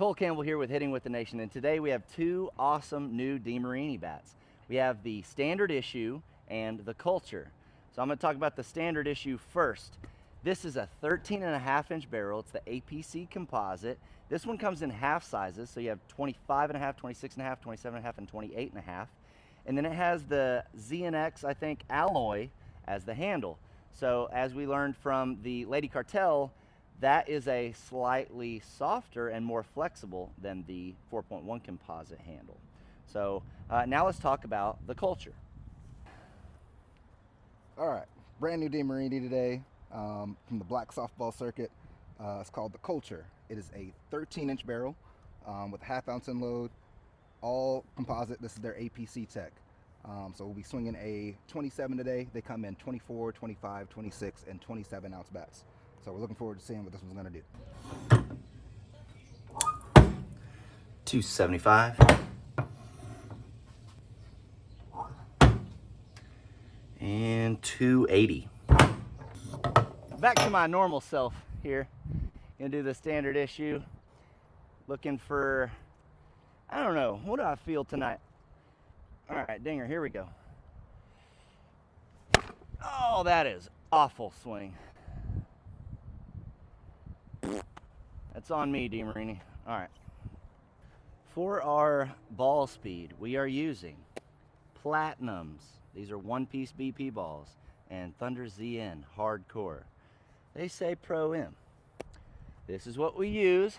Cole Campbell here with Hitting with the Nation, and today we have two awesome new Demarini bats. We have the Standard Issue and the Culture. So I'm going to talk about the Standard Issue first. This is a 13.5-inch barrel. It's the APC composite. This one comes in half sizes, so you have 25.5, 26.5, 27.5, and 28.5. And then it has the ZNX, I think, Alloy as the handle. So as we learned from the Lady Cartel, that is a slightly softer and more flexible than the 4.1 composite handle. So now let's talk about the Culture. All right, brand new Demarini today from the black softball circuit. It's called the Culture. It is a 13-inch barrel with a half-ounce end load, all composite. This is their APC tech. So we'll be swinging a 27 today. They come in 24, 25, 26, and 27-ounce bats. So we're looking forward to seeing what this one's gonna do. 275. And 280. Back to my normal self here. Gonna do the Standard Issue. Looking for, I don't know, what do I feel tonight? All right, dinger, here we go. Oh, that is awful swing. That's on me, Demarini. All right. For our ball speed, we are using Platinums. These are one-piece BP balls, and Thunder ZN Hardcore. They say Pro M. This is what we use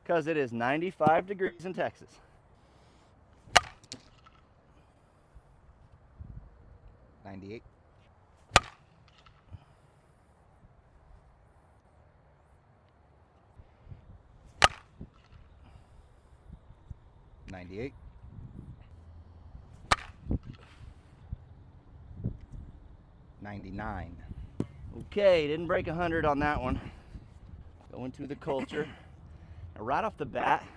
because it is 95 degrees in Texas. '98. '98. 99. Okay, didn't break 100 on that one. Going to the Culture. Now, right off the bat,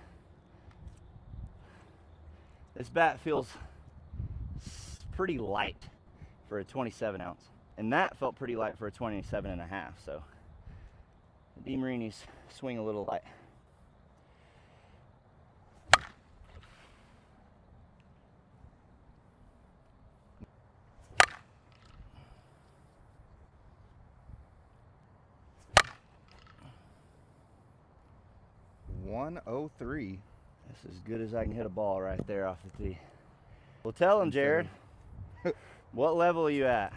this bat feels pretty light for a 27 ounce. And that felt pretty light for a 27.5. So the Demarinis swing a little light. .103. That's as good as I can hit a ball right there off the tee. Well, tell him, Jared, what level are you at?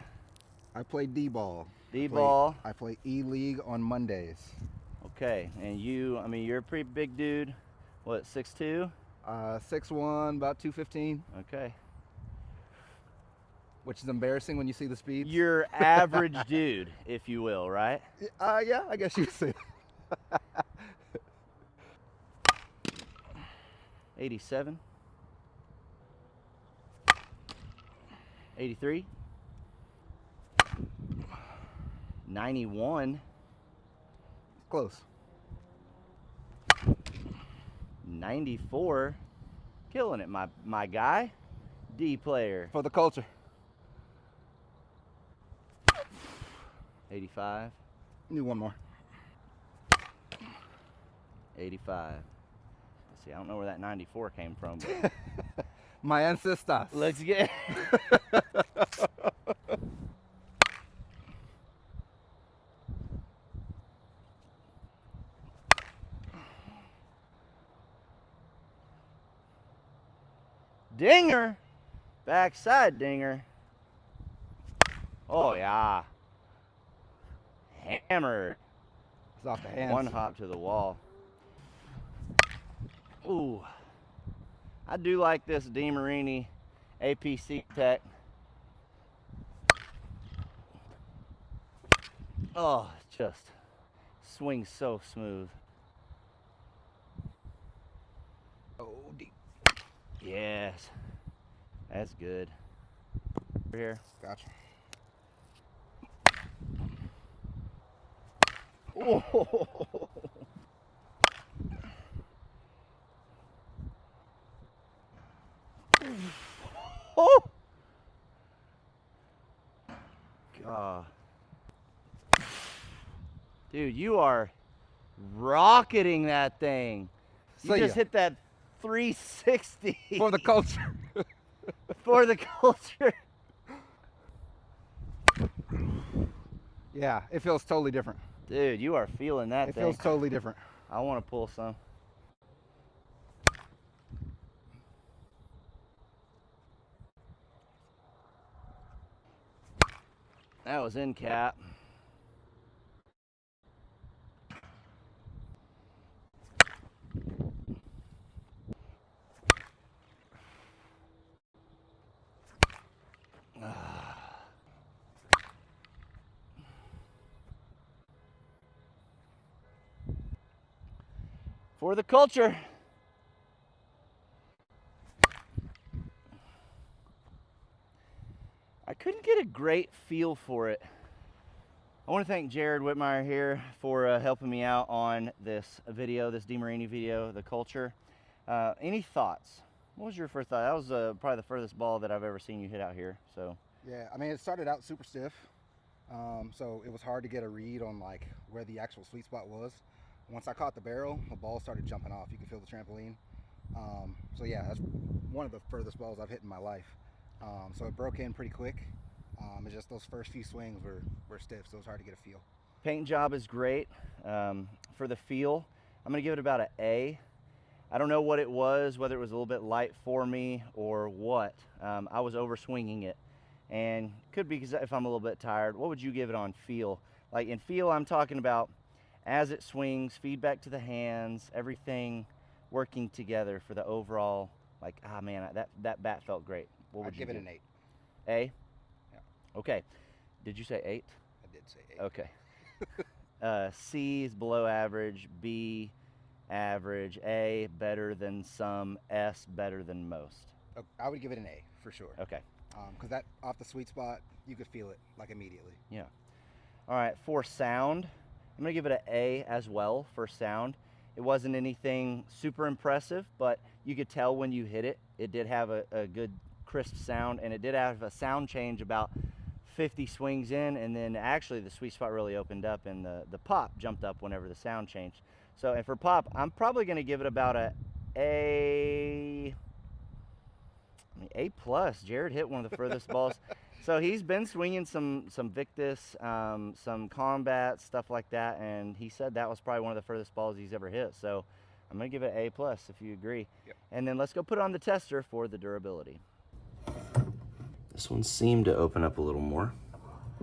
I play D-ball. D-ball. I play E-League on Mondays. Okay, and you, I mean, you're a pretty big dude. What, 6'2"? 6'1", about 215. Okay. Which is embarrassing when you see the speeds. Your average dude, if you will, right? Yeah, I guess you could say. 87. 83. 91. Close. 94. Killing it, my guy. D player. For the Culture. 85. Need one more. 85. See, I don't know where that 94 came from, but My ancestors. let's get dinger, backside dinger. Oh yeah, hammered. It's off the hands. One hop to the wall. Ooh, I do like this Demarini APC tech. Oh, just swings so smooth. Oh, deep. Yes, that's good. Over here. Gotcha. Oh. Oh. God. Dude, you are rocketing that thing. You just hit that 360. For the culture. For the culture. Yeah, it feels totally different. Dude, you are feeling that It thing. feels totally different. I want to pull some. That was in cap. For the culture. I couldn't get a great feel for it. I want to thank Jared Whitmire here for helping me out on this video, this Demarini video, the culture. Any thoughts? What was your first thought? That was probably the furthest ball that I've ever seen you hit out here. So Yeah, I mean, it started out super stiff, so it was hard to get a read on like where the actual sweet spot was. Once I caught the barrel, the ball started jumping off. You could feel the trampoline. So yeah, that's one of the furthest balls I've hit in my life. So it broke in pretty quick. It's just those first few swings were stiff, so it was hard to get a feel. Paint job is great. For the feel, I'm gonna give it about an A. I don't know what it was, whether it was a little bit light for me or what. I was over swinging it, and could be because if I'm a little bit tired. What would you give it on feel? Like in feel, I'm talking about as it swings, feedback to the hands, everything working together for the overall, like, ah man, that bat felt great. What would I'd you give it an 8. A? Yeah. Okay. Did you say 8? I did say 8. Okay. C is below average, B average, A better than some, S better than most. I would give it an A for sure. Okay. Because that off the sweet spot, you could feel it like immediately. Yeah. All right, for sound, I'm gonna give it an A as well for sound. It wasn't anything super impressive, but you could tell when you hit it, it did have a good crisp sound, and it did have a sound change about 50 swings in, and then actually the sweet spot really opened up and the pop jumped up whenever the sound changed. So, and for pop, I'm probably gonna give it about A plus. Jared hit one of the furthest balls. So he's been swinging some Victus, some combat, stuff like that, and he said that was probably one of the furthest balls he's ever hit. So I'm gonna give it A plus if you agree. Yep. And then let's go put it on the tester for the durability. This one seemed to open up a little more.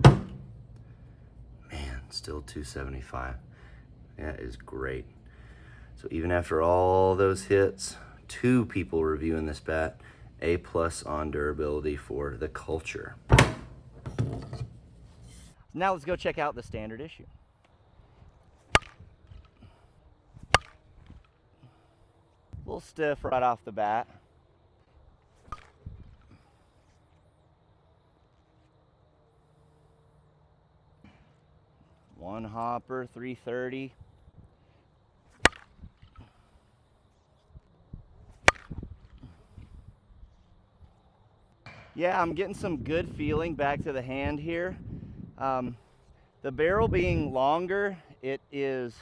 Man, still 275. That is great. So even after all those hits, 2 people reviewing this bat, A plus on durability for the culture. Now let's go check out the standard issue. A little stiff right off the bat. One hopper, 330. Yeah, I'm getting some good feeling back to the hand here. The barrel being longer, it is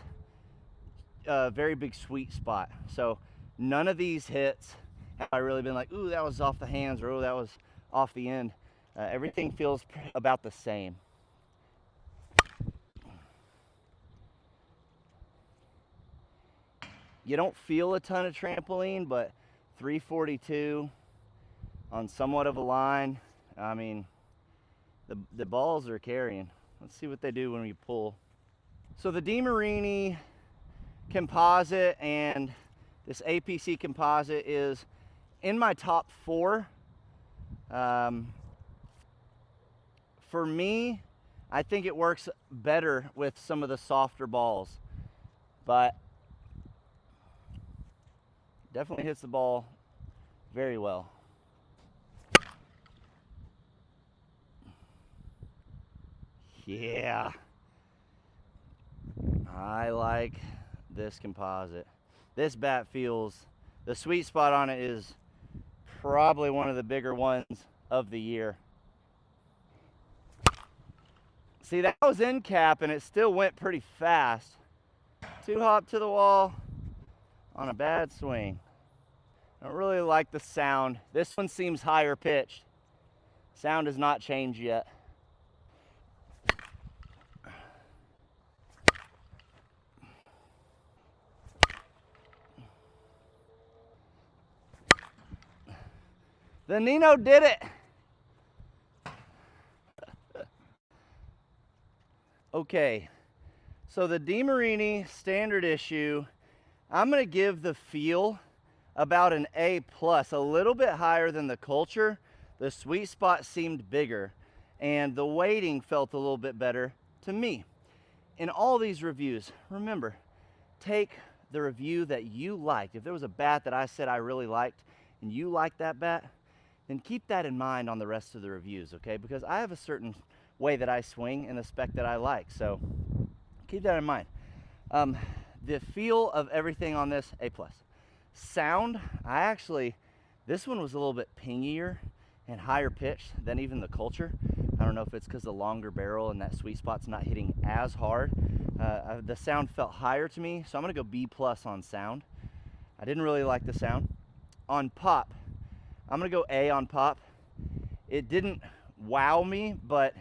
a very big sweet spot. So none of these hits have I really been like, ooh, that was off the hands, or ooh, that was off the end. Everything feels about the same. You don't feel a ton of trampoline, but 342 on somewhat of a line. I mean, the balls are carrying. Let's see what they do when we pull. So the Demarini composite and this APC composite is in my top 4. For me, I think it works better with some of the softer balls, but definitely hits the ball very well. Yeah, I like this composite. This bat feels, the sweet spot on it is probably one of the bigger ones of the year. See, that was in cap and it still went pretty fast. 2 hop to the wall on a bad swing. I don't really like the sound. This one seems higher pitched. Sound has not changed yet. The Nino did it. Okay, so the Demarini Standard Issue, I'm gonna give the feel about an A+, a little bit higher than the Culture. The sweet spot seemed bigger, and the weighting felt a little bit better to me. In all these reviews, remember, take the review that you liked. If there was a bat that I said I really liked, and you liked that bat, then keep that in mind on the rest of the reviews, okay? Because I have a certain way that I swing and the spec that I like, so keep that in mind. The feel of everything on this, A+. Sound, this one was a little bit pingier and higher pitched than even the Culture. I don't know if it's because the longer barrel and that sweet spot's not hitting as hard. The sound felt higher to me, so I'm gonna go B+ on sound. I didn't really like the sound. On pop, I'm gonna go A on pop. It didn't wow me, but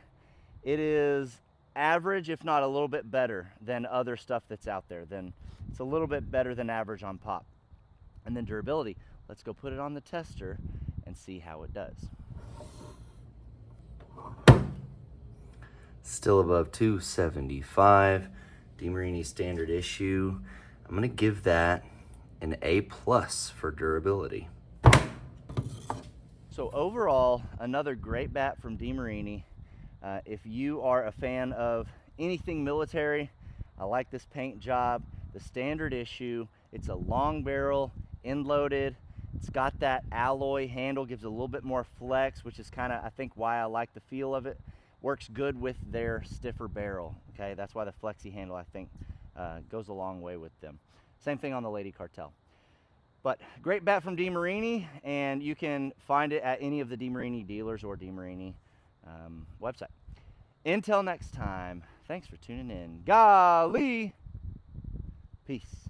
it is average, if not a little bit better than other stuff that's out there. Then it's a little bit better than average on pop. And then durability, let's go put it on the tester and see how it does. Still above 275. Demarini Standard Issue. I'm gonna give that an A+ for durability. So overall, another great bat from Demarini. If you are a fan of anything military, I like this paint job. The Standard Issue, it's a long barrel, end loaded. It's got that alloy handle, gives a little bit more flex, which is kind of, I think, why I like the feel of it. Works good with their stiffer barrel, okay? That's why the flexi handle, I think, goes a long way with them. Same thing on the Lady Cartel. But great bat from Demarini, and you can find it at any of the Demarini dealers or Demarini website. Until next time, thanks for tuning in. Golly! Peace.